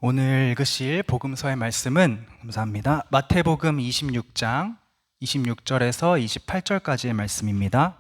오늘 읽으실 복음서의 말씀은 감사합니다. 마태복음 26장 26절에서 28절까지의 말씀입니다.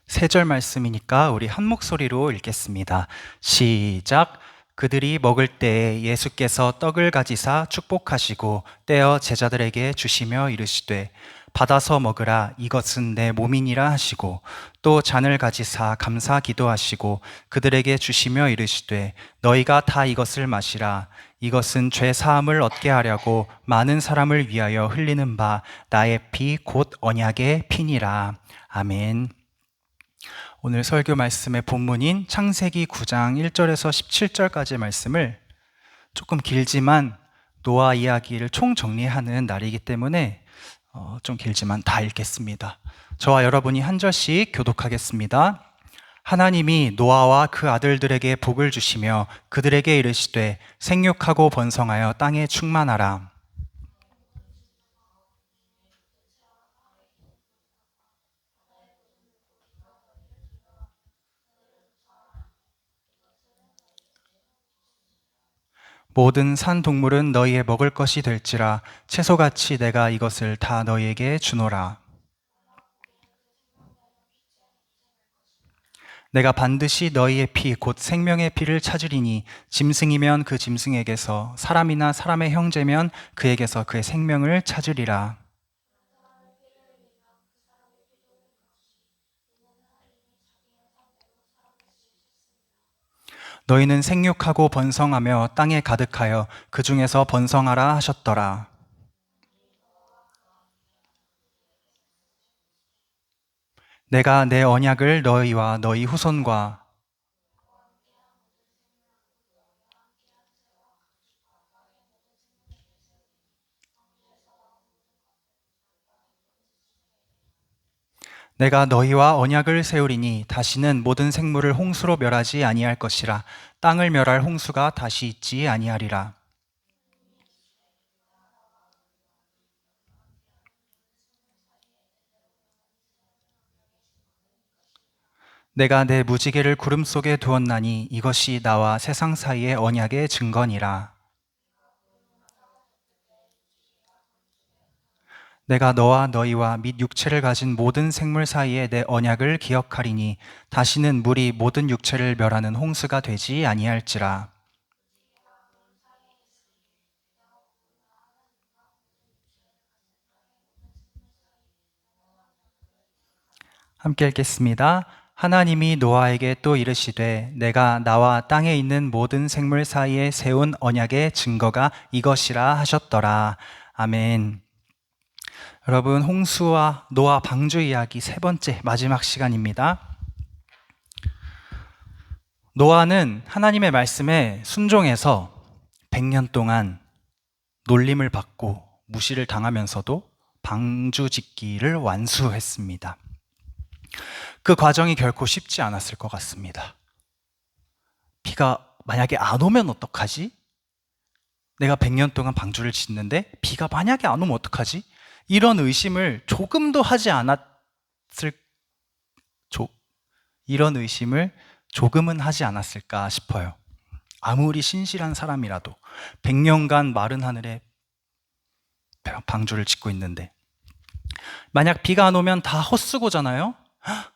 세 절 말씀이니까 우리 한 목소리로 읽겠습니다. 시작. 그들이 먹을 때에 예수께서 떡을 가지사 축복하시고 떼어 제자들에게 주시며 이르시되 받아서 먹으라, 이것은 내 몸이니라 하시고, 또 잔을 가지사 감사 기도하시고 그들에게 주시며 이르시되 너희가 다 이것을 마시라, 이것은 죄 사함을 얻게 하려고 많은 사람을 위하여 흘리는 바 나의 피 곧 언약의 피니라. 아멘. 오늘 설교 말씀의 본문인 창세기 9장 1절에서 17절까지의 말씀을 조금 길지만 노아 이야기를 총정리하는 날이기 때문에 좀 길지만 다 읽겠습니다. 저와 여러분이 한 절씩 교독하겠습니다. 하나님이 노아와 그 아들들에게 복을 주시며 그들에게 이르시되 생육하고 번성하여 땅에 충만하라. 모든 산 동물은 너희의 먹을 것이 될지라 채소같이 내가 이것을 다 너희에게 주노라. 내가 반드시 너희의 피 곧 생명의 피를 찾으리니 짐승이면 그 짐승에게서, 사람이나 사람의 형제면 그에게서 그의 생명을 찾으리라. 너희는 생육하고 번성하며 땅에 가득하여 그 중에서 번성하라 하셨더라. 내가 내 언약을 너희와 너희 후손과 내가 너희와 언약을 세우리니 다시는 모든 생물을 홍수로 멸하지 아니할 것이라. 땅을 멸할 홍수가 다시 있지 아니하리라. 내가 내 무지개를 구름 속에 두었나니 이것이 나와 세상 사이의 언약의 증거니라. 내가 너와 너희와 및 육체를 가진 모든 생물 사이에 내 언약을 기억하리니 다시는 물이 모든 육체를 멸하는 홍수가 되지 아니할지라. 함께 읽겠습니다. 하나님이 노아에게 또 이르시되 내가 나와 땅에 있는 모든 생물 사이에 세운 언약의 증거가 이것이라 하셨더라. 아멘. 여러분, 홍수와 노아 방주 이야기 세 번째 마지막 시간입니다. 노아는 하나님의 말씀에 순종해서 100년 동안 놀림을 받고 무시를 당하면서도 방주 짓기를 완수했습니다. 그 과정이 결코 쉽지 않았을 것 같습니다. 비가 만약에 안 오면 어떡하지? 내가 100년 동안 방주를 짓는데 비가 만약에 안 오면 어떡하지? 이런 의심을 조금도 하지 이런 의심을 조금은 하지 않았을까 싶어요. 아무리 신실한 사람이라도 100년간 마른 하늘에 방주를 짓고 있는데 만약 비가 안 오면 다 헛수고잖아요?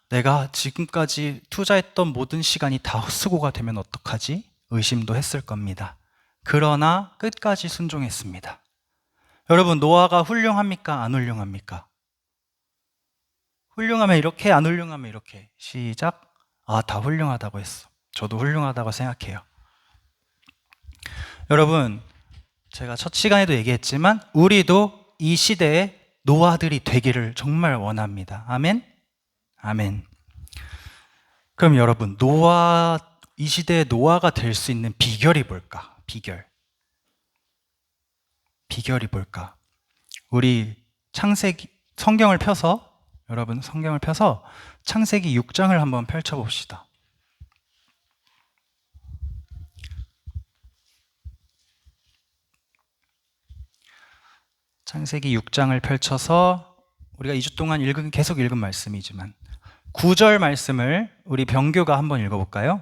내가 지금까지 투자했던 모든 시간이 다 헛수고가 되면 어떡하지? 의심도 했을 겁니다. 그러나 끝까지 순종했습니다. 여러분, 노아가 훌륭합니까? 안 훌륭합니까? 훌륭하면 이렇게, 안 훌륭하면 이렇게. 시작. 다 훌륭하다고 했어. 저도 훌륭하다고 생각해요. 여러분, 제가 첫 시간에도 얘기했지만 우리도 이 시대에 노아들이 되기를 정말 원합니다. 아멘? 아멘. 그럼 여러분, 이 시대의 노아가 될 수 있는 비결이 뭘까? 비결이 뭘까? 우리 성경을 펴서, 여러분 성경을 펴서 창세기 6장을 한번 펼쳐봅시다. 창세기 6장을 펼쳐서 우리가 2주 동안 계속 읽은 말씀이지만 9절 말씀을 우리 병교가 한번 읽어볼까요?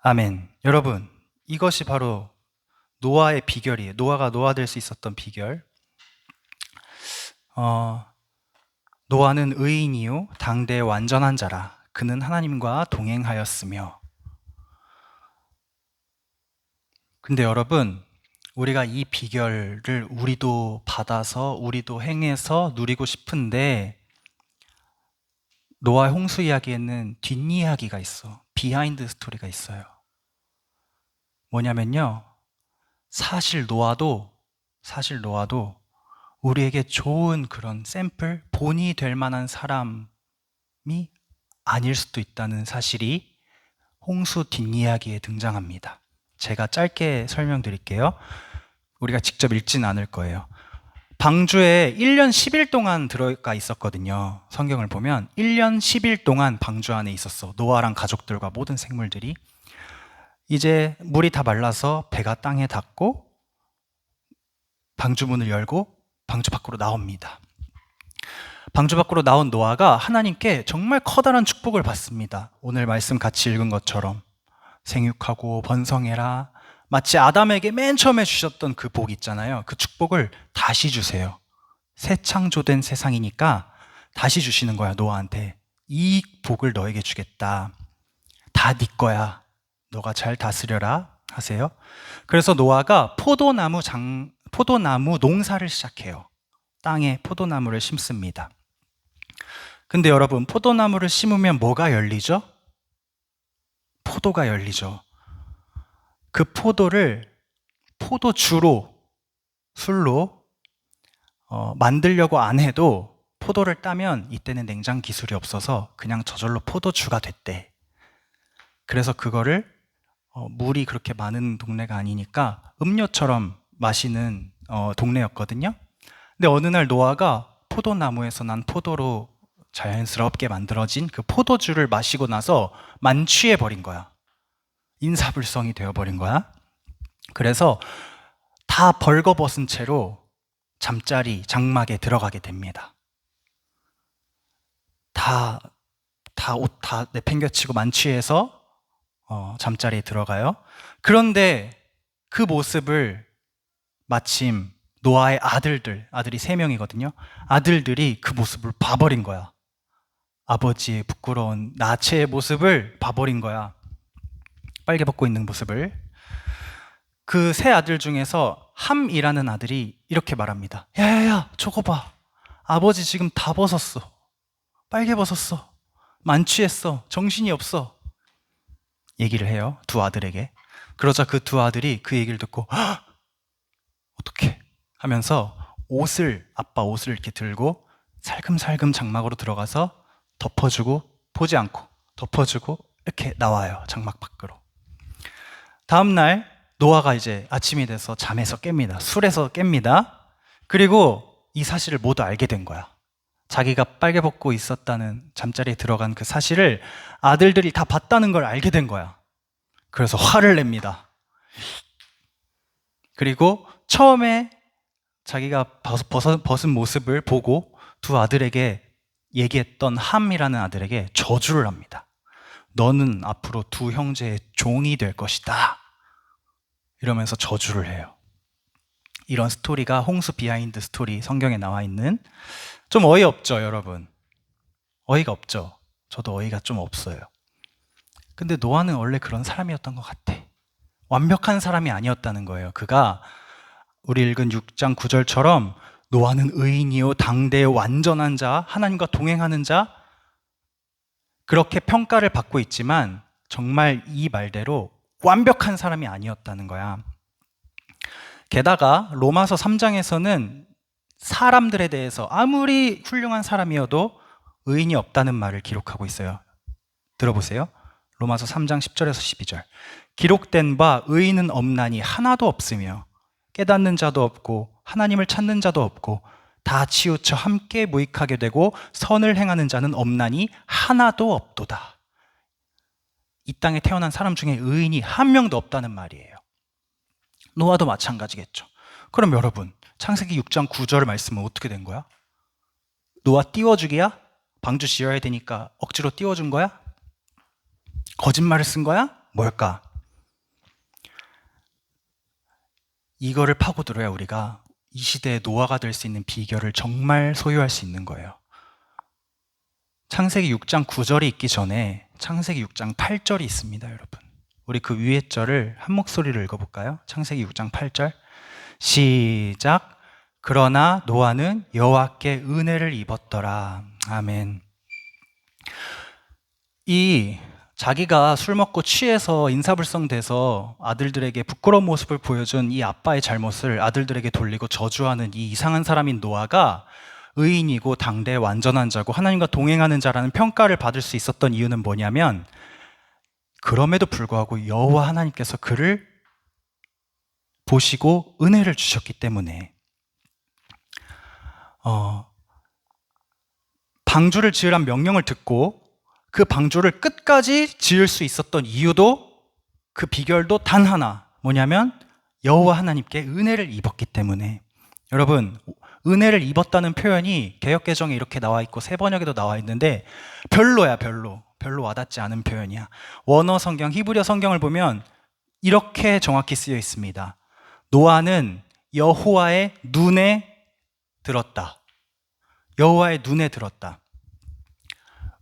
아멘. 여러분, 이것이 바로 노아의 비결이에요. 노아가 노아될 수 있었던 비결. 노아는 의인이요 당대의 완전한 자라. 그는 하나님과 동행하였으며. 근데 여러분, 우리가 이 비결을 우리도 받아서 우리도 행해서 누리고 싶은데 노아의 홍수 이야기에는 뒷이야기가 있어. 비하인드 스토리가 있어요. 뭐냐면요. 사실 노아도 우리에게 좋은 그런 샘플, 본이 될 만한 사람이 아닐 수도 있다는 사실이 홍수 뒷이야기에 등장합니다. 제가 짧게 설명드릴게요. 우리가 직접 읽진 않을 거예요. 방주에 1년 10일 동안 들어가 있었거든요. 성경을 보면 1년 10일 동안 방주 안에 있었어. 노아랑 가족들과 모든 생물들이. 이제 물이 다 말라서 배가 땅에 닿고 방주 문을 열고 방주 밖으로 나옵니다. 방주 밖으로 나온 노아가 하나님께 정말 커다란 축복을 받습니다. 오늘 말씀 같이 읽은 것처럼 생육하고 번성해라. 마치 아담에게 맨 처음에 주셨던 그 복 있잖아요. 그 축복을 다시 주세요. 새 창조된 세상이니까 다시 주시는 거야, 노아한테. 이 복을 너에게 주겠다. 다 네 거야. 너가 잘 다스려라 하세요. 그래서 노아가 포도나무 농사를 시작해요. 땅에 포도나무를 심습니다. 근데 여러분, 포도나무를 심으면 뭐가 열리죠? 포도가 열리죠. 그 포도를 포도주로, 술로 만들려고 안 해도 포도를 따면 이때는 냉장 기술이 없어서 그냥 저절로 포도주가 됐대. 그래서 그거를 물이 그렇게 많은 동네가 아니니까 음료처럼 마시는 동네였거든요. 근데 어느 날 노아가 포도나무에서 난 포도로 자연스럽게 만들어진 그 포도주를 마시고 나서 만취해 버린 거야. 인사불성이 되어버린 거야. 그래서 다 벌거벗은 채로 잠자리 장막에 들어가게 됩니다. 옷 다 내팽개치고 만취해서 잠자리에 들어가요. 그런데 그 모습을 마침 노아의 아들이 3명이거든요. 아들들이 그 모습을 봐버린 거야. 아버지의 부끄러운 나체의 모습을 봐버린 거야. 빨개 벗고 있는 모습을. 그 세 아들 중에서 함이라는 아들이 이렇게 말합니다. 야야야, 저거 봐. 아버지 지금 다 벗었어. 빨개 벗었어. 만취했어. 정신이 없어. 얘기를 해요. 두 아들에게. 그러자 그 두 아들이 그 얘기를 듣고 어떡해 하면서 아빠 옷을 이렇게 들고 살금살금 장막으로 들어가서 덮어주고, 보지 않고 덮어주고 이렇게 나와요. 장막 밖으로. 다음날 노아가 이제 아침이 돼서 잠에서 깹니다. 술에서 깹니다. 그리고 이 사실을 모두 알게 된 거야. 자기가 빨개 벗고 있었다는, 잠자리에 들어간 그 사실을 아들들이 다 봤다는 걸 알게 된 거야. 그래서 화를 냅니다. 그리고 처음에 자기가 벗은 모습을 보고 두 아들에게 얘기했던 함이라는 아들에게 저주를 합니다. 너는 앞으로 두 형제의 종이 될 것이다. 이러면서 저주를 해요. 이런 스토리가 홍수 비하인드 스토리, 성경에 나와 있는. 좀 어이없죠, 여러분? 어이가 없죠? 저도 어이가 좀 없어요. 근데 노아는 원래 그런 사람이었던 것 같아. 완벽한 사람이 아니었다는 거예요. 그가 우리 읽은 6장 9절처럼 노아는 의인이요 당대의 완전한 자, 하나님과 동행하는 자, 그렇게 평가를 받고 있지만 정말 이 말대로 완벽한 사람이 아니었다는 거야. 게다가 로마서 3장에서는 사람들에 대해서 아무리 훌륭한 사람이어도 의인이 없다는 말을 기록하고 있어요. 들어보세요. 로마서 3장 10절에서 12절. 기록된 바 의인은 없나니 하나도 없으며 깨닫는 자도 없고 하나님을 찾는 자도 없고 다 치우쳐 함께 무익하게 되고 선을 행하는 자는 없나니 하나도 없도다. 이 땅에 태어난 사람 중에 의인이 한 명도 없다는 말이에요. 노아도 마찬가지겠죠. 그럼 여러분, 창세기 6장 9절 말씀은 어떻게 된 거야? 노아 띄워주기야? 방주 지어야 되니까 억지로 띄워준 거야? 거짓말을 쓴 거야? 뭘까? 이거를 파고들어야 우리가 이 시대의 노아가 될 수 있는 비결을 정말 소유할 수 있는 거예요. 창세기 6장 9절이 있기 전에 창세기 6장 8절이 있습니다, 여러분. 우리 그 위에 절을 한 목소리로 읽어볼까요? 창세기 6장 8절 시작. 그러나 노아는 여호와께 은혜를 입었더라. 아멘. 이 자기가 술 먹고 취해서 인사불성돼서 아들들에게 부끄러운 모습을 보여준 이 아빠의 잘못을 아들들에게 돌리고 저주하는 이 이상한 사람인 노아가 의인이고 당대의 완전한 자고 하나님과 동행하는 자라는 평가를 받을 수 있었던 이유는 뭐냐면, 그럼에도 불구하고 여호와 하나님께서 그를 보시고 은혜를 주셨기 때문에. 방주를 지으란 명령을 듣고 그 방주를 끝까지 지을 수 있었던 이유도, 그 비결도 단 하나, 뭐냐면 여호와 하나님께 은혜를 입었기 때문에. 여러분, 은혜를 입었다는 표현이 개역개정에 이렇게 나와 있고 새 번역에도 나와 있는데 별로야. 별로 와닿지 않은 표현이야. 원어 성경, 히브리어 성경을 보면 이렇게 정확히 쓰여 있습니다. 노아는 여호와의 눈에 들었다. 여호와의 눈에 들었다.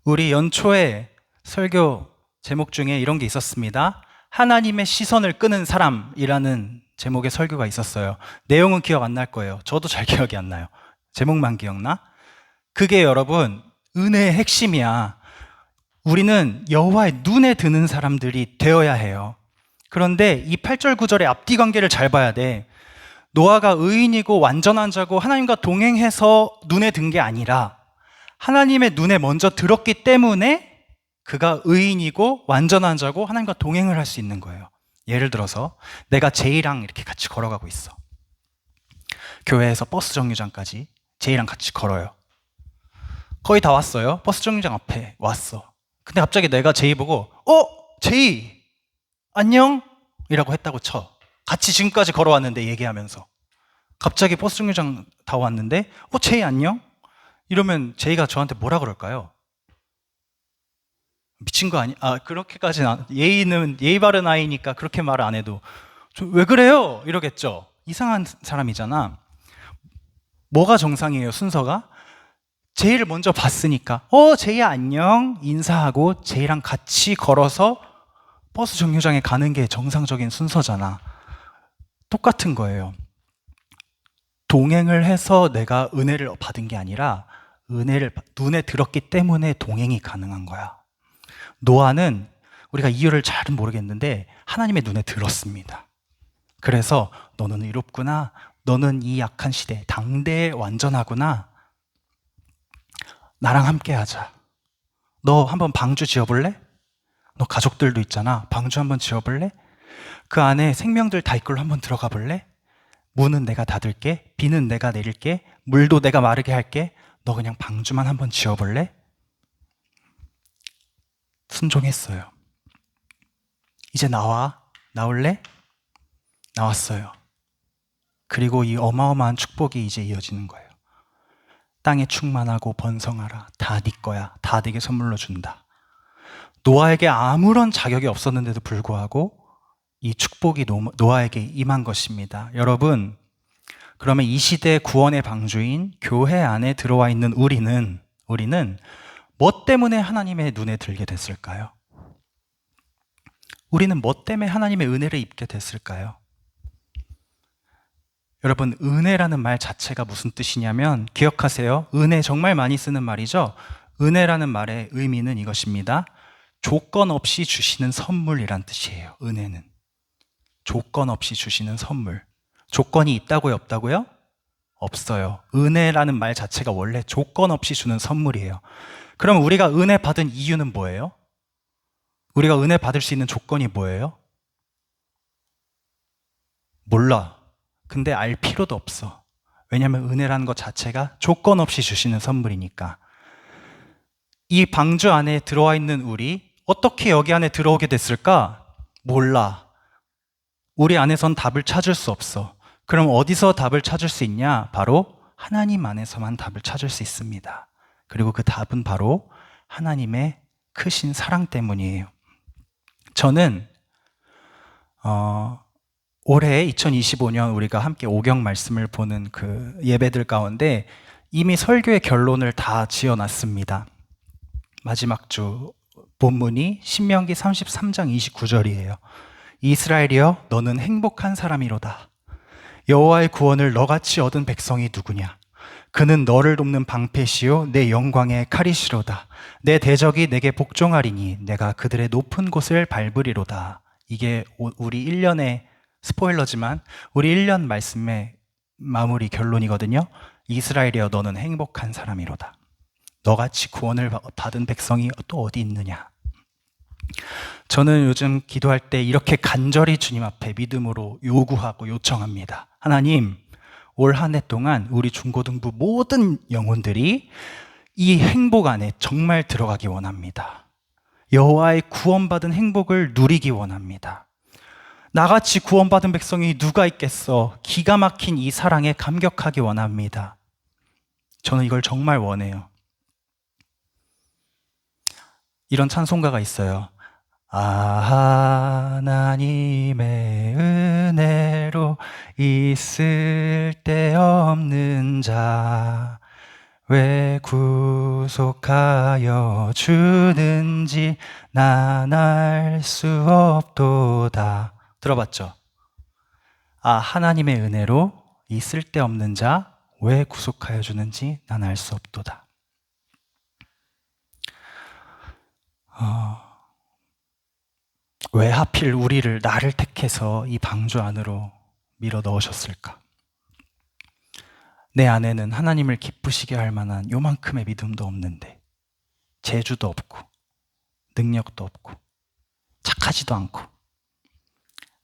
우리 연초에 설교 제목 중에 이런 게 있었습니다. 하나님의 시선을 끄는 사람이라는 제목의 설교가 있었어요. 내용은 기억 안 날 거예요. 저도 잘 기억이 안 나요. 제목만 기억나? 그게 여러분, 은혜의 핵심이야. 우리는 여호와의 눈에 드는 사람들이 되어야 해요. 그런데 이 8절 9절의 앞뒤 관계를 잘 봐야 돼. 노아가 의인이고 완전한 자고 하나님과 동행해서 눈에 든 게 아니라 하나님의 눈에 먼저 들었기 때문에 그가 의인이고 완전한 자고 하나님과 동행을 할 수 있는 거예요. 예를 들어서 내가 제이랑 이렇게 같이 걸어가고 있어. 교회에서 버스 정류장까지 제이랑 같이 걸어요. 거의 다 왔어요. 버스 정류장 앞에 왔어. 근데 갑자기 내가 제이 보고 제이 안녕? 이라고 했다고 쳐. 같이 지금까지 걸어왔는데 얘기하면서 갑자기 버스 정류장 다 왔는데 제이 안녕? 이러면 제이가 저한테 뭐라 그럴까요? 미친 거 아니? 그렇게까지는 예의 바른 아이니까 그렇게 말 안 해도 왜 그래요? 이러겠죠. 이상한 사람이잖아. 뭐가 정상이에요, 순서가? 제이를 먼저 봤으니까 제이야 안녕 인사하고 제이랑 같이 걸어서 버스 정류장에 가는 게 정상적인 순서잖아. 똑같은 거예요. 동행을 해서 내가 은혜를 받은 게 아니라 은혜를 눈에 들었기 때문에 동행이 가능한 거야. 노아는 우리가 이유를 잘은 모르겠는데 하나님의 눈에 들었습니다. 그래서 너는 의롭구나. 너는 이 약한 시대 당대에 완전하구나. 나랑 함께 하자. 너 한번 방주 지어볼래? 너 가족들도 있잖아. 방주 한번 지어볼래? 그 안에 생명들 다 이끌로 한번 들어가 볼래? 문은 내가 닫을게. 비는 내가 내릴게. 물도 내가 마르게 할게. 너 그냥 방주만 한번 지어볼래? 순종했어요. 이제 나올래? 나왔어요. 그리고 이 어마어마한 축복이 이제 이어지는 거예요. 땅에 충만하고 번성하라. 다 네 거야. 다 네게 선물로 준다. 노아에게 아무런 자격이 없었는데도 불구하고 이 축복이 노아에게 임한 것입니다. 여러분, 그러면 이 시대의 구원의 방주인 교회 안에 들어와 있는 우리는 뭐 때문에 하나님의 눈에 들게 됐을까요? 우리는 뭐 때문에 하나님의 은혜를 입게 됐을까요? 여러분, 은혜라는 말 자체가 무슨 뜻이냐면, 기억하세요. 은혜 정말 많이 쓰는 말이죠. 은혜라는 말의 의미는 이것입니다. 조건 없이 주시는 선물이란 뜻이에요. 은혜는 조건 없이 주시는 선물. 조건이 있다고요? 없다고요? 없어요. 은혜라는 말 자체가 원래 조건 없이 주는 선물이에요. 그럼 우리가 은혜 받은 이유는 뭐예요? 우리가 은혜 받을 수 있는 조건이 뭐예요? 몰라. 근데 알 필요도 없어. 왜냐하면 은혜라는 것 자체가 조건 없이 주시는 선물이니까. 이 방주 안에 들어와 있는 우리, 어떻게 여기 안에 들어오게 됐을까? 몰라. 우리 안에선 답을 찾을 수 없어. 그럼 어디서 답을 찾을 수 있냐? 바로 하나님 안에서만 답을 찾을 수 있습니다. 그리고 그 답은 바로 하나님의 크신 사랑 때문이에요. 저는 올해 2025년 우리가 함께 오경 말씀을 보는 그 예배들 가운데 이미 설교의 결론을 다 지어놨습니다. 마지막 주 본문이 신명기 33장 29절이에요. 이스라엘이여 너는 행복한 사람이로다. 여호와의 구원을 너같이 얻은 백성이 누구냐? 그는 너를 돕는 방패시요 내 영광의 칼이시로다. 내 대적이 내게 복종하리니 내가 그들의 높은 곳을 밟으리로다. 이게 우리 1년의 스포일러지만 우리 1년 말씀의 마무리 결론이거든요. 이스라엘이여 너는 행복한 사람이로다. 너같이 구원을 받은 백성이 또 어디 있느냐? 저는 요즘 기도할 때 이렇게 간절히 주님 앞에 믿음으로 요구하고 요청합니다. 하나님, 올 한 해 동안 우리 중고등부 모든 영혼들이 이 행복 안에 정말 들어가기 원합니다. 여호와의 구원받은 행복을 누리기 원합니다. 나같이 구원받은 백성이 누가 있겠어? 기가 막힌 이 사랑에 감격하기 원합니다. 저는 이걸 정말 원해요. 이런 찬송가가 있어요. 하나님의 은혜로 있을 데 없는 자 왜 구속하여 주는지 난 알 수 없도다. 들어봤죠? 하나님의 은혜로 있을 데 없는 자 왜 구속하여 주는지 난 알 수 없도다. 왜 하필 나를 택해서 이 방주 안으로 밀어 넣으셨을까? 내 안에는 하나님을 기쁘시게 할 만한 요만큼의 믿음도 없는데, 재주도 없고 능력도 없고 착하지도 않고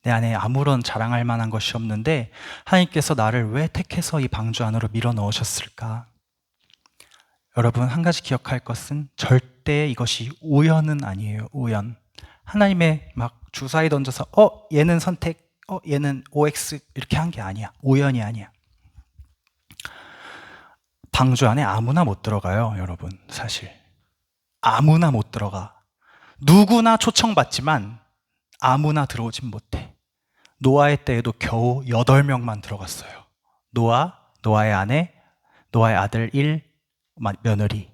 내 안에 아무런 자랑할 만한 것이 없는데 하나님께서 나를 왜 택해서 이 방주 안으로 밀어 넣으셨을까? 여러분, 한 가지 기억할 것은 절대 이것이 우연은 아니에요. 우연. 하나님의 막 주사위 던져서 얘는 선택, 얘는 OX 이렇게 한 게 아니야. 우연이 아니야. 방주 안에 아무나 못 들어가요, 여러분. 사실 아무나 못 들어가. 누구나 초청받지만 아무나 들어오진 못해. 노아의 때에도 겨우 8명만 들어갔어요. 노아의 아내, 노아의 아들 1 며느리,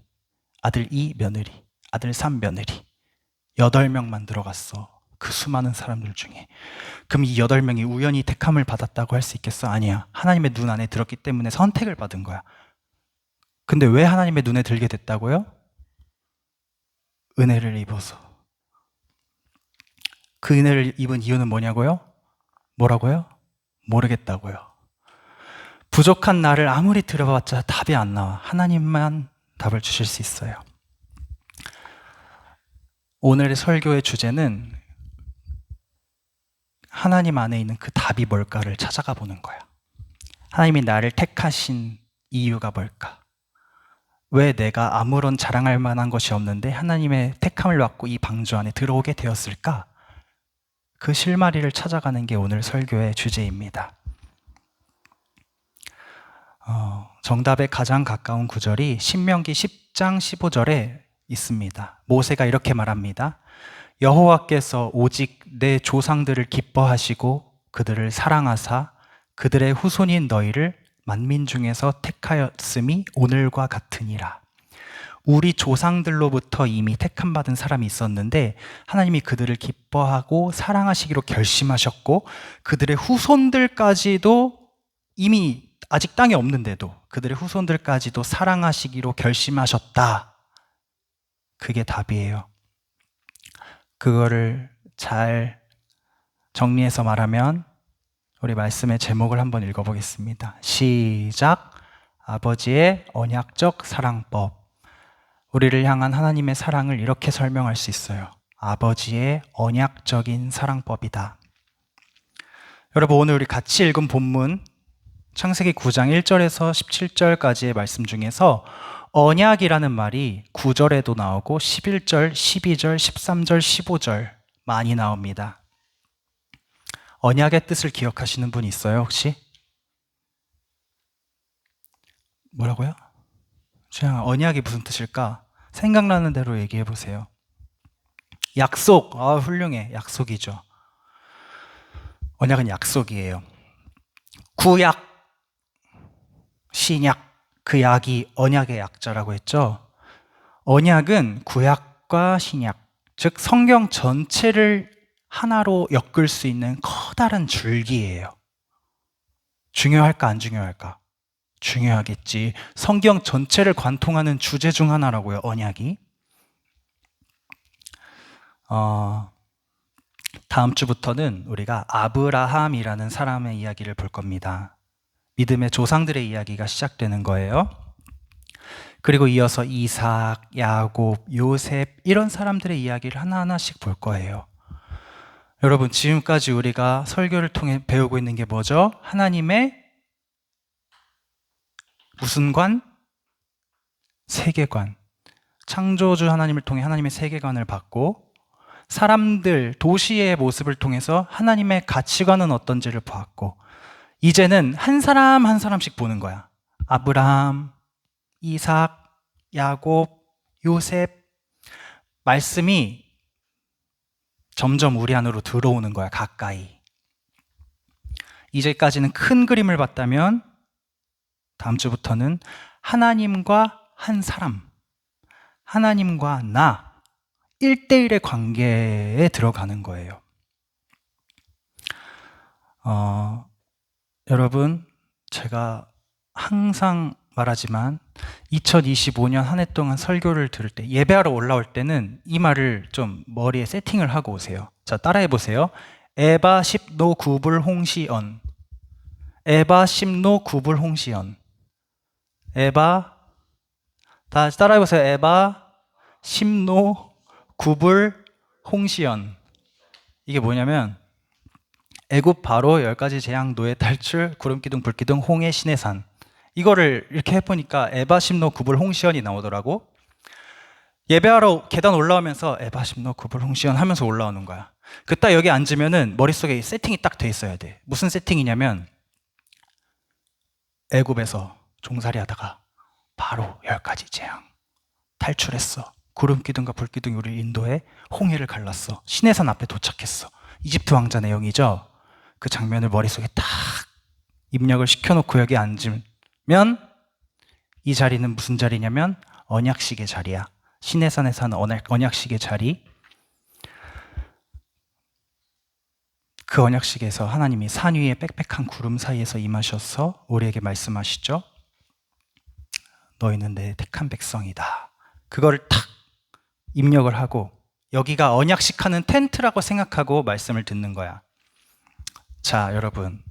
아들 2 며느리, 아들 3 며느리, 8명만 들어갔어. 그 수많은 사람들 중에. 그럼 이 8명이 우연히 택함을 받았다고 할 수 있겠어? 아니야. 하나님의 눈 안에 들었기 때문에 선택을 받은 거야. 근데 왜 하나님의 눈에 들게 됐다고요? 은혜를 입어서. 그 은혜를 입은 이유는 뭐냐고요? 뭐라고요? 모르겠다고요. 부족한 나를 아무리 들어봤자 답이 안 나와. 하나님만 답을 주실 수 있어요. 오늘의 설교의 주제는 하나님 안에 있는 그 답이 뭘까를 찾아가 보는 거야. 하나님이 나를 택하신 이유가 뭘까? 왜 내가 아무런 자랑할 만한 것이 없는데 하나님의 택함을 받고 이 방주 안에 들어오게 되었을까? 그 실마리를 찾아가는 게 오늘 설교의 주제입니다. 정답에 가장 가까운 구절이 신명기 10장 15절에 있습니다. 모세가 이렇게 말합니다. 여호와께서 오직 내 조상들을 기뻐하시고 그들을 사랑하사 그들의 후손인 너희를 만민 중에서 택하였음이 오늘과 같으니라. 우리 조상들로부터 이미 택함받은 사람이 있었는데 하나님이 그들을 기뻐하고 사랑하시기로 결심하셨고 그들의 후손들까지도 이미 아직 땅에 없는데도 그들의 후손들까지도 사랑하시기로 결심하셨다. 그게 답이에요. 그거를 잘 정리해서 말하면 우리 말씀의 제목을 한번 읽어보겠습니다. 시작. 아버지의 언약적 사랑법. 우리를 향한 하나님의 사랑을 이렇게 설명할 수 있어요. 아버지의 언약적인 사랑법이다. 여러분, 오늘 우리 같이 읽은 본문 창세기 9장 1절에서 17절까지의 말씀 중에서 언약이라는 말이 9절에도 나오고 11절, 12절, 13절, 15절 많이 나옵니다. 언약의 뜻을 기억하시는 분 있어요, 혹시? 뭐라고요? 주영아, 언약이 무슨 뜻일까? 생각나는 대로 얘기해 보세요. 약속, 훌륭해. 약속이죠. 언약은 약속이에요. 구약, 신약, 그 약이 언약의 약자라고 했죠. 언약은 구약과 신약, 즉 성경 전체를 하나로 엮을 수 있는 커다란 줄기예요. 중요할까 안 중요할까? 중요하겠지. 성경 전체를 관통하는 주제 중 하나라고요, 언약이. 다음 주부터는 우리가 아브라함이라는 사람의 이야기를 볼 겁니다. 믿음의 조상들의 이야기가 시작되는 거예요. 그리고 이어서 이삭, 야곱, 요셉 이런 사람들의 이야기를 하나하나씩 볼 거예요. 여러분, 지금까지 우리가 설교를 통해 배우고 있는 게 뭐죠? 하나님의 무슨 관? 세계관. 창조주 하나님을 통해 하나님의 세계관을 받고 사람들, 도시의 모습을 통해서 하나님의 가치관은 어떤지를 보았고 이제는 한 사람 한 사람씩 보는 거야. 아브라함, 이삭, 야곱, 요셉. 말씀이 점점 우리 안으로 들어오는 거야, 가까이. 이제까지는 큰 그림을 봤다면 다음 주부터는 하나님과 한 사람, 하나님과 나 1대1의 관계에 들어가는 거예요. 여러분, 제가 항상 말하지만 2025년 한 해 동안 설교를 들을 때, 예배하러 올라올 때는 이 말을 좀 머리에 세팅을 하고 오세요. 자, 따라해 보세요. 에바 십노 구불 홍시언. 에바 십노 구불 홍시언. 에바, 다시 따라해 보세요. 에바 십노 구불 홍시연. 이게 뭐냐면 애굽 바로 10가지 재앙, 노예 탈출, 구름기둥, 불기둥, 홍해, 신의 산. 이거를 이렇게 해보니까 에바 십노 구불 홍시연이 나오더라고. 예배하러 계단 올라오면서 에바 십노 구불 홍시연 하면서 올라오는 거야. 그 딱 여기 앉으면은 머릿속에 세팅이 딱 돼 있어야 돼. 무슨 세팅이냐면 애굽에서 종살이 하다가 바로 10가지 재앙 탈출했어. 구름기둥과 불기둥이 우리를 인도해 홍해를 갈랐어. 시내산 앞에 도착했어. 이집트 왕자 내용이죠. 그 장면을 머릿속에 딱 입력을 시켜놓고 여기 앉으면 이 자리는 무슨 자리냐면 언약식의 자리야. 시내산에 사는 언약식의 자리. 그 언약식에서 하나님이 산 위에 빽빽한 구름 사이에서 임하셔서 우리에게 말씀하시죠. 너희는 내 택한 백성이다. 그거를 탁 입력을 하고 여기가 언약식 하는 텐트라고 생각하고 말씀을 듣는 거야. 자, 여러분,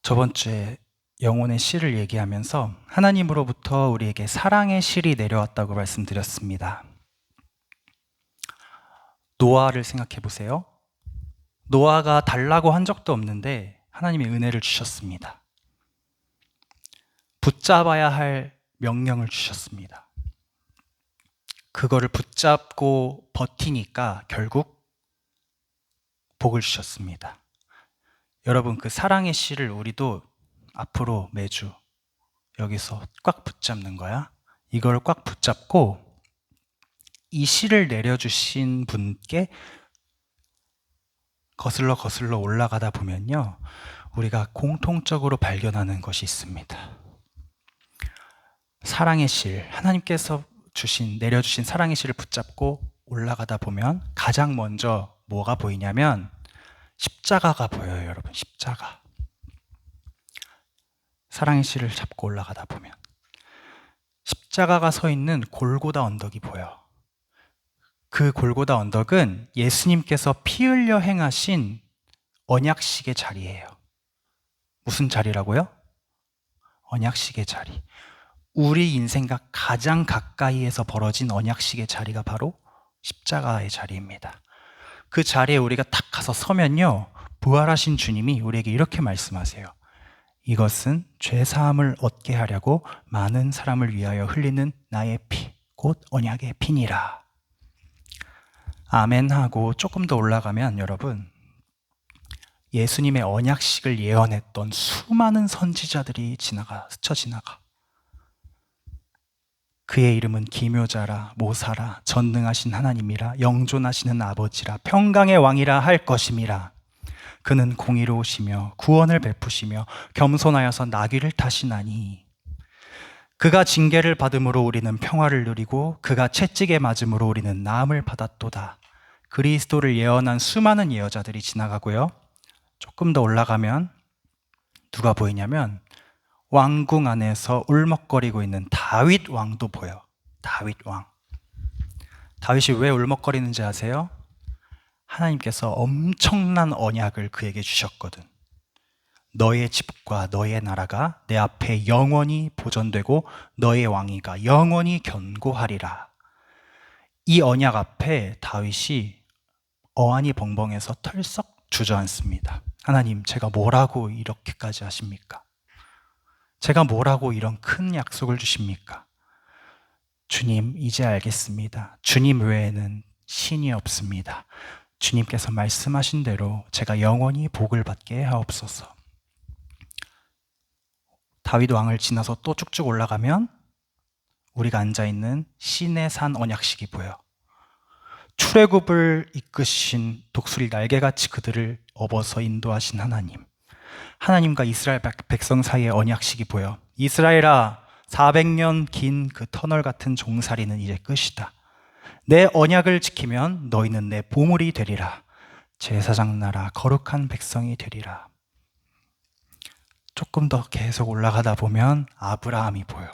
저번 주에 영혼의 씨를 얘기하면서 하나님으로부터 우리에게 사랑의 실이 내려왔다고 말씀드렸습니다. 노아를 생각해 보세요. 노아가 달라고 한 적도 없는데 하나님이 은혜를 주셨습니다. 붙잡아야 할 명령을 주셨습니다. 그거를 붙잡고 버티니까 결국 복을 주셨습니다. 여러분, 그 사랑의 씨를 우리도 앞으로 매주 여기서 꽉 붙잡는 거야. 이걸 꽉 붙잡고 이 씨를 내려주신 분께 거슬러 올라가다 보면요, 우리가 공통적으로 발견하는 것이 있습니다. 사랑의 실, 하나님께서 내려주신 사랑의 실을 붙잡고 올라가다 보면 가장 먼저 뭐가 보이냐면 십자가가 보여요, 여러분. 십자가. 사랑의 실을 잡고 올라가다 보면 십자가가 서 있는 골고다 언덕이 보여. 그 골고다 언덕은 예수님께서 피 흘려 행하신 언약식의 자리예요. 무슨 자리라고요? 언약식의 자리. 우리 인생과 가장 가까이에서 벌어진 언약식의 자리가 바로 십자가의 자리입니다. 그 자리에 우리가 탁 가서 서면요, 부활하신 주님이 우리에게 이렇게 말씀하세요. 이것은 죄사함을 얻게 하려고 많은 사람을 위하여 흘리는 나의 피, 곧 언약의 피니라. 아멘 하고 조금 더 올라가면 여러분, 예수님의 언약식을 예언했던 수많은 선지자들이 스쳐 지나가. 그의 이름은 기묘자라, 모사라, 전능하신 하나님이라, 영존하시는 아버지라, 평강의 왕이라 할 것임이라. 그는 공의로우시며 구원을 베푸시며 겸손하여서 나귀를 타시나니, 그가 징계를 받음으로 우리는 평화를 누리고 그가 채찍에 맞음으로 우리는 나음을 받았도다. 그리스도를 예언한 수많은 예언자들이 지나가고요. 조금 더 올라가면 누가 보이냐면 왕궁 안에서 울먹거리고 있는 다윗 왕도 보여. 다윗 왕. 다윗이 왜 울먹거리는지 아세요? 하나님께서 엄청난 언약을 그에게 주셨거든. 너의 집과 너의 나라가 내 앞에 영원히 보존되고 너의 왕위가 영원히 견고하리라. 이 언약 앞에 다윗이 어안이 벙벙해서 털썩 주저앉습니다. 하나님, 제가 뭐라고 이렇게까지 하십니까? 제가 뭐라고 이런 큰 약속을 주십니까? 주님, 이제 알겠습니다. 주님 외에는 신이 없습니다. 주님께서 말씀하신 대로 제가 영원히 복을 받게 하옵소서. 다윗 왕을 지나서 또 쭉쭉 올라가면 우리가 앉아있는 시내산 언약식이 보여. 출애굽을 이끄신 독수리 날개같이 그들을 업어서 인도하신 하나님, 하나님과 이스라엘 백성 사이의 언약식이 보여. 이스라엘아, 400년 긴 그 터널 같은 종살이는 이제 끝이다. 내 언약을 지키면 너희는 내 보물이 되리라. 제사장 나라, 거룩한 백성이 되리라. 조금 더 계속 올라가다 보면 아브라함이 보여.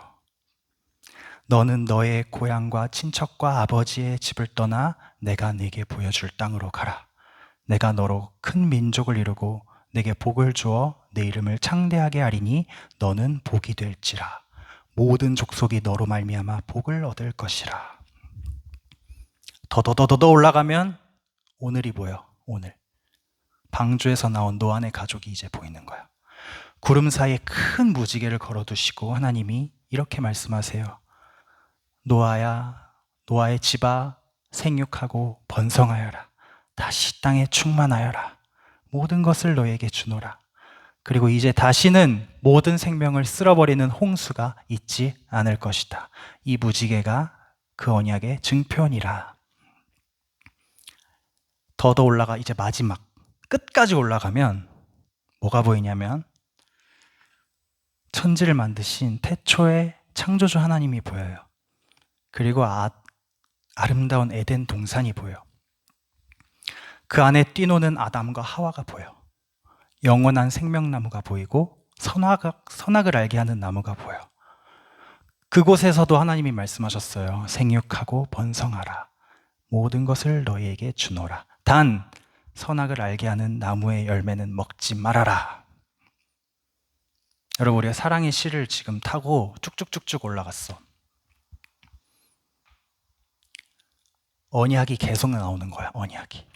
너는 너의 고향과 친척과 아버지의 집을 떠나 내가 네게 보여줄 땅으로 가라. 내가 너로 큰 민족을 이루고 내게 복을 주어 내 이름을 창대하게 하리니 너는 복이 될지라. 모든 족속이 너로 말미암아 복을 얻을 것이라. 더더더더 올라가면 오늘이 보여. 오늘 방주에서 나온 노아의 가족이 이제 보이는 거야. 구름 사이에 큰 무지개를 걸어두시고 하나님이 이렇게 말씀하세요. 노아야, 노아의 집아, 생육하고 번성하여라. 다시 땅에 충만하여라. 모든 것을 너에게 주노라. 그리고 이제 다시는 모든 생명을 쓸어버리는 홍수가 있지 않을 것이다. 이 무지개가 그 언약의 증표니라. 더 올라가 이제 마지막 끝까지 올라가면 뭐가 보이냐면 천지를 만드신 태초의 창조주 하나님이 보여요. 그리고 아름다운 에덴 동산이 보여. 그 안에 뛰노는 아담과 하와가 보여. 영원한 생명나무가 보이고 선악을 알게 하는 나무가 보여. 그곳에서도 하나님이 말씀하셨어요. 생육하고 번성하라. 모든 것을 너희에게 주노라. 단 선악을 알게 하는 나무의 열매는 먹지 말아라. 여러분, 우리가 사랑의 씨를 지금 타고 쭉쭉쭉쭉 올라갔어. 언약이 계속 나오는 거야. 언약이.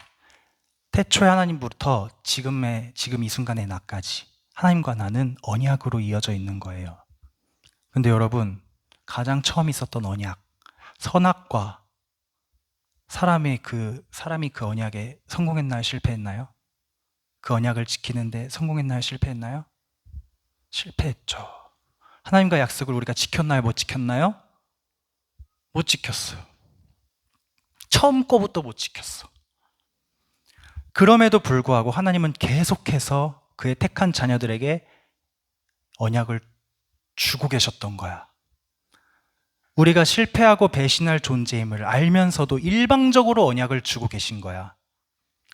태초의 하나님부터 지금 이 순간의 나까지 하나님과 나는 언약으로 이어져 있는 거예요. 근데 여러분, 가장 처음 있었던 언약, 선악과 사람이 그 언약에 성공했나요? 실패했나요? 그 언약을 지키는데 성공했나요? 실패했나요? 실패했죠. 하나님과 약속을 우리가 지켰나요? 못 지켰나요? 못 지켰어요. 처음 거부터 못 지켰어. 그럼에도 불구하고 하나님은 계속해서 그의 택한 자녀들에게 언약을 주고 계셨던 거야. 우리가 실패하고 배신할 존재임을 알면서도 일방적으로 언약을 주고 계신 거야.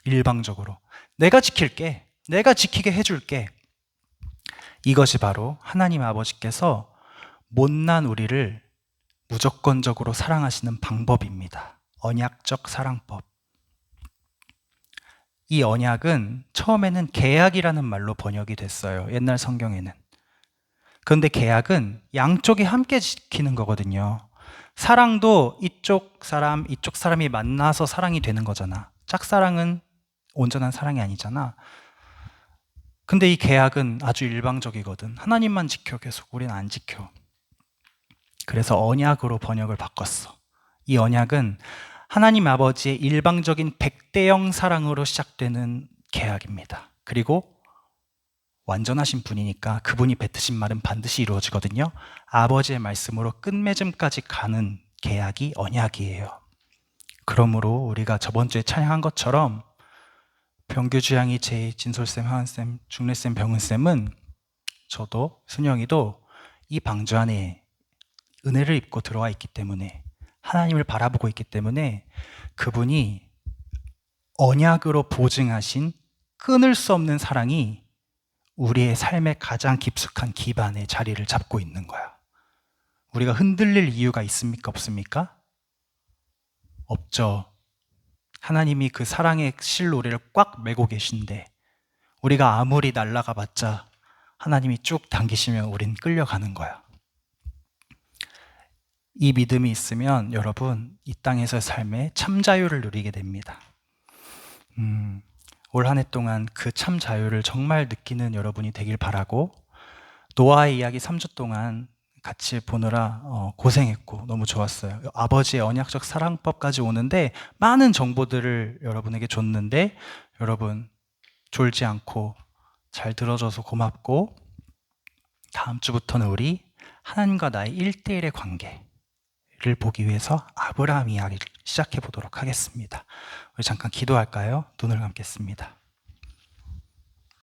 일방적으로. 내가 지킬게. 내가 지키게 해줄게. 이것이 바로 하나님 아버지께서 못난 우리를 무조건적으로 사랑하시는 방법입니다. 언약적 사랑법. 이 언약은 처음에는 계약이라는 말로 번역이 됐어요. 옛날 성경에는. 그런데 계약은 양쪽이 함께 지키는 거거든요. 사랑도 이쪽 사람이 만나서 사랑이 되는 거잖아. 짝사랑은 온전한 사랑이 아니잖아. 근데 이 계약은 아주 일방적이거든. 하나님만 지켜 계속. 우리는 안 지켜. 그래서 언약으로 번역을 바꿨어. 이 언약은 하나님 아버지의 일방적인 100대 0 사랑으로 시작되는 계약입니다. 그리고 완전하신 분이니까 그분이 뱉으신 말은 반드시 이루어지거든요. 아버지의 말씀으로 끝맺음까지 가는 계약이 언약이에요. 그러므로 우리가 저번 주에 찬양한 것처럼 병규주양이, 제이, 진솔쌤, 하은쌤, 중래쌤, 병은쌤은, 저도 순영이도 이 방주 안에 은혜를 입고 들어와 있기 때문에, 하나님을 바라보고 있기 때문에 그분이 언약으로 보증하신 끊을 수 없는 사랑이 우리의 삶의 가장 깊숙한 기반에 자리를 잡고 있는 거야. 우리가 흔들릴 이유가 있습니까? 없습니까? 없죠. 하나님이 그 사랑의 실로리를 꽉 메고 계신데 우리가 아무리 날아가 봤자 하나님이 쭉 당기시면 우린 끌려가는 거야. 이 믿음이 있으면 여러분, 이 땅에서 삶의 참 자유를 누리게 됩니다. 올 한 해 동안 그 참 자유를 정말 느끼는 여러분이 되길 바라고, 노아의 이야기 3주 동안 같이 보느라 고생했고 너무 좋았어요. 아버지의 언약적 사랑법까지 오는데 많은 정보들을 여러분에게 줬는데, 여러분 졸지 않고 잘 들어줘서 고맙고, 다음 주부터는 우리 하나님과 나의 1대1의 관계를 보기 위해서 아브라함 이야기를 시작해 보도록 하겠습니다. 우리 잠깐 기도할까요? 눈을 감겠습니다.